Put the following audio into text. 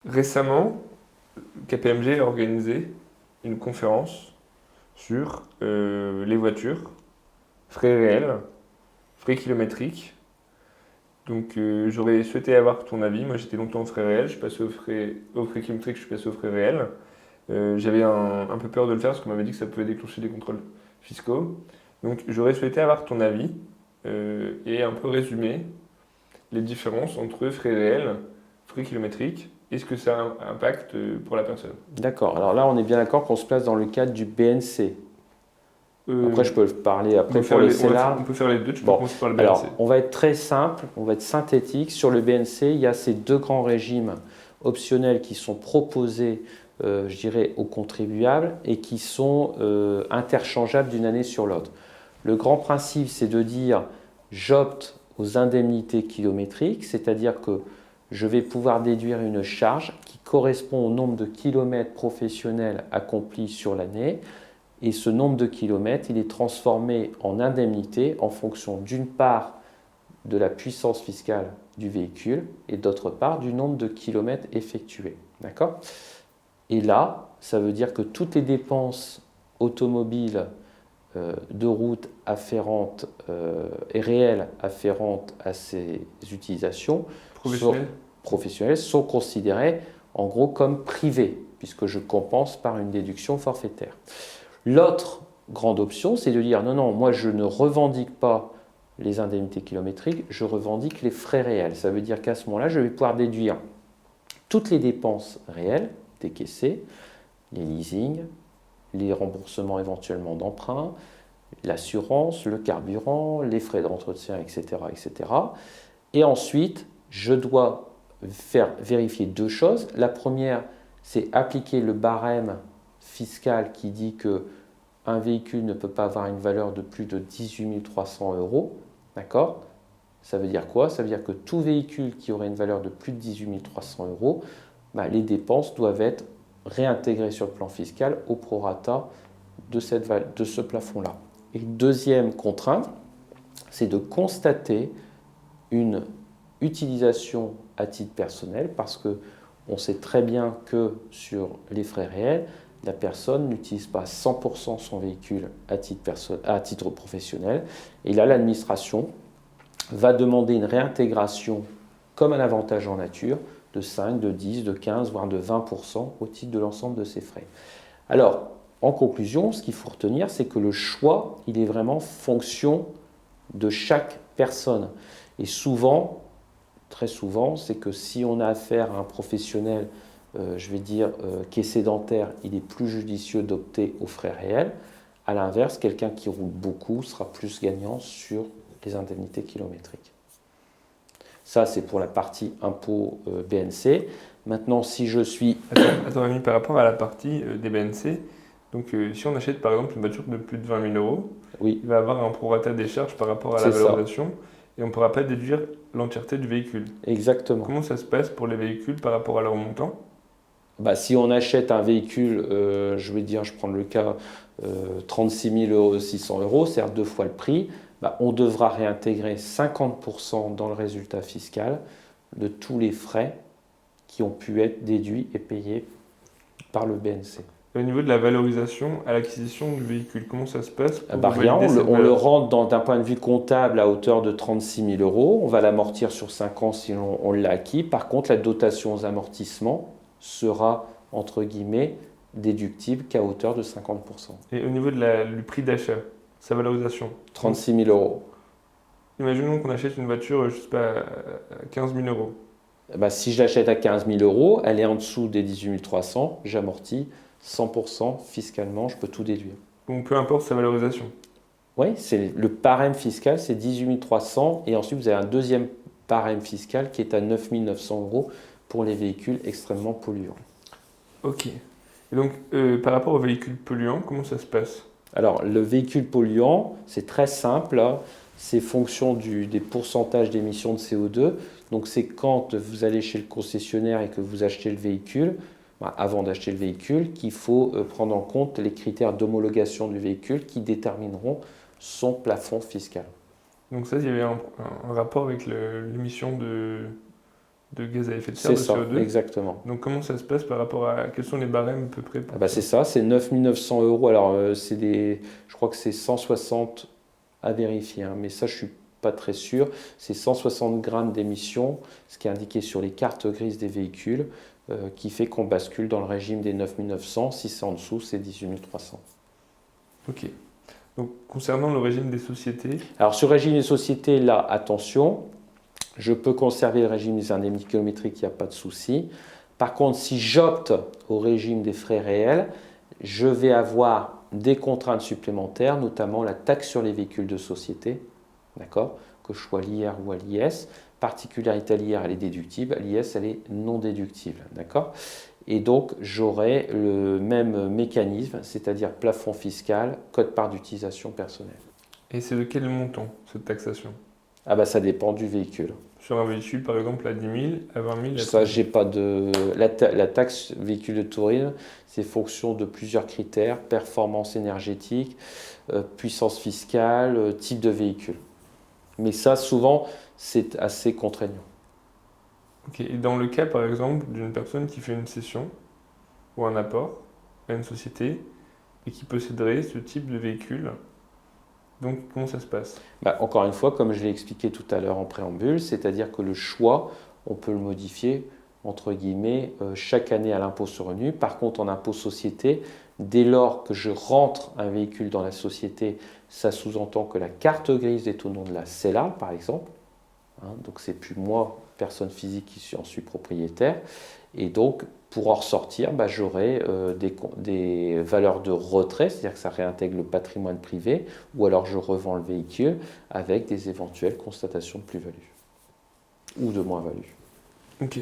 Récemment, KPMG a organisé une conférence sur les voitures, frais réels, frais kilométriques. Donc j'aurais souhaité avoir ton avis. Moi j'étais longtemps aux frais réels, je suis passé aux frais kilométriques, je suis passé aux frais réels. J'avais un peu peur de le faire parce qu'on m'avait dit que ça pouvait déclencher des contrôles fiscaux. Donc j'aurais souhaité avoir ton avis et un peu résumer les différences entre frais réels, frais kilométriques. Est-ce que ça a un impact pour la personne? D'accord. Alors là, on est bien d'accord qu'on se place dans le cadre du BNC. Après, Euh, je peux parler on peut après pour faire le on CELA. peut faire les deux, tu peux Bon, commencer par le BNC. alors, on va être très simple, on va être synthétique. Sur le BNC, il y a ces deux grands régimes optionnels qui sont proposés, je dirais, aux contribuables et qui sont interchangeables d'une année sur l'autre. Le grand principe, c'est de dire j'opte aux indemnités kilométriques, c'est-à-dire que je vais pouvoir déduire une charge qui correspond au nombre de kilomètres professionnels accomplis sur l'année. Et ce nombre de kilomètres, il est transformé en indemnité en fonction d'une part de la puissance fiscale du véhicule et d'autre part du nombre de kilomètres effectués. D'accord? Et là, ça veut dire que toutes les dépenses automobiles de route afférentes et réelles afférentes à ces utilisations Professionnel? professionnelles sont considérées en gros comme privées, puisque je compense par une déduction forfaitaire. L'autre grande option, c'est de dire non, non, moi je ne revendique pas les indemnités kilométriques, je revendique les frais réels. Ça veut dire qu'à ce moment-là, je vais pouvoir déduire toutes les dépenses réelles décaissées, les leasings, les remboursements éventuellement d'emprunts, l'assurance, le carburant, les frais d'entretien, etc., etc. Et ensuite, je dois faire vérifier deux choses. La première, c'est appliquer le barème fiscal qui dit que un véhicule ne peut pas avoir une valeur de plus de 18 300 euros. D'accord? Ça veut dire quoi? Ça veut dire que tout véhicule qui aurait une valeur de plus de 18 300 euros, les dépenses doivent être réintégrées sur le plan fiscal au prorata de ce plafond-là. Et deuxième contrainte, c'est de constater une utilisation à titre personnel parce que on sait très bien que sur les frais réels, la personne n'utilise pas 100% son véhicule à titre professionnel. Et là, l'administration va demander une réintégration comme un avantage en nature de 5, de 10, de 15, voire de 20% au titre de l'ensemble de ces frais. Alors, en conclusion, ce qu'il faut retenir, c'est que le choix, il est vraiment fonction de chaque personne. Et souvent, très souvent, c'est que si on a affaire à un professionnel, je vais dire, qui est sédentaire, il est plus judicieux d'opter aux frais réels. À l'inverse, quelqu'un qui roule beaucoup sera plus gagnant sur les indemnités kilométriques. Ça, c'est pour la partie impôt BNC. Maintenant, si je suis... Attends, Rémi, par rapport à la partie des BNC, donc si on achète par exemple une voiture de plus de 20 000 euros, Oui, il va avoir un prorata des charges par rapport à la c'est ça, valorisation et on ne pourra pas déduire l'entièreté du véhicule. exactement. Comment ça se passe pour les véhicules par rapport à leur montant? Si on achète un véhicule, je vais dire, je prends le cas 36 600 euros, c'est-à-dire deux fois le prix, on devra réintégrer 50% dans le résultat fiscal de tous les frais qui ont pu être déduits et payés par le BNC. Et au niveau de la valorisation à l'acquisition du véhicule, comment ça se passe pour Rien, valider cette on le valeur? rentre d'un point de vue comptable à hauteur de 36 000 euros. On va l'amortir sur 5 ans si on l'a acquis. Par contre, la dotation aux amortissements sera, entre guillemets, déductible qu'à hauteur de 50%. Et au niveau du prix d'achat, sa valorisation, 36 000 euros. imaginons qu'on achète une voiture, je sais pas, à 15 000 euros. Si je l'achète à 15 000 euros, elle est en dessous des 18 300, j'amortis 100% fiscalement, je peux tout déduire. Donc peu importe sa valorisation. Oui, c'est le barème fiscal, c'est 18 300 et ensuite vous avez un deuxième barème fiscal qui est à 9 900 euros pour les véhicules extrêmement polluants. Ok. Et donc par rapport aux véhicules polluants, comment ça se passe? Alors, le véhicule polluant, c'est très simple, hein. C'est fonction des pourcentages d'émissions de CO2. Donc, c'est quand vous allez chez le concessionnaire et que vous achetez le véhicule, avant d'acheter le véhicule, qu'il faut prendre en compte les critères d'homologation du véhicule qui détermineront son plafond fiscal. Donc ça, il y avait un rapport avec l'émission de gaz à effet de serre, C'est de ça, CO2. exactement. Donc comment ça se passe par rapport à... Quels sont les barèmes à peu près pour Ah bah c'est ça, c'est 9 900 euros. Alors, je crois que c'est 160 à vérifier, hein, mais ça, je suis pas très sûr. C'est 160 grammes d'émissions, ce qui est indiqué sur les cartes grises des véhicules, qui fait qu'on bascule dans le régime des 9 900. Si c'est en dessous, c'est 18 300. Ok. Donc concernant le régime des sociétés, Alors, sur le régime des sociétés, là, attention, je peux conserver le régime des indemnités kilométriques, il n'y a pas de souci. Par contre, si j'opte au régime des frais réels, je vais avoir des contraintes supplémentaires, notamment la taxe sur les véhicules de société, d'accord, que je sois à l'IR ou à l'IS. Particularité à l'IR, elle est déductible, à l'IS, elle est non déductible, d'accord. Et donc, j'aurai le même mécanisme, c'est-à-dire plafond fiscal, code-part d'utilisation personnelle. et c'est de quel montant cette taxation? Ah bah ça dépend du véhicule. Sur un véhicule par exemple à 10 000, à 20 000, à Ça, 30 000. j'ai pas de. La taxe véhicule de tourisme, c'est fonction de plusieurs critères, performance énergétique, puissance fiscale, type de véhicule. Mais ça, souvent, c'est assez contraignant. Ok. Et dans le cas par exemple d'une personne qui fait une cession ou un apport à une société et qui posséderait ce type de véhicule, donc comment ça se passe? Bah, encore une fois, comme je l'ai expliqué tout à l'heure en préambule, c'est-à-dire que le choix, on peut le modifier entre guillemets chaque année à l'impôt sur le revenu. Par contre, en impôt société, dès lors que je rentre un véhicule dans la société, ça sous-entend que la carte grise est au nom de la CELA, par exemple. Hein, donc c'est plus moi, personne physique, qui en suis propriétaire. Et donc, pour en ressortir, bah, j'aurai des valeurs de retrait, c'est-à-dire que ça réintègre le patrimoine privé, ou alors je revends le véhicule avec des éventuelles constatations de plus-value ou de moins-value. Ok.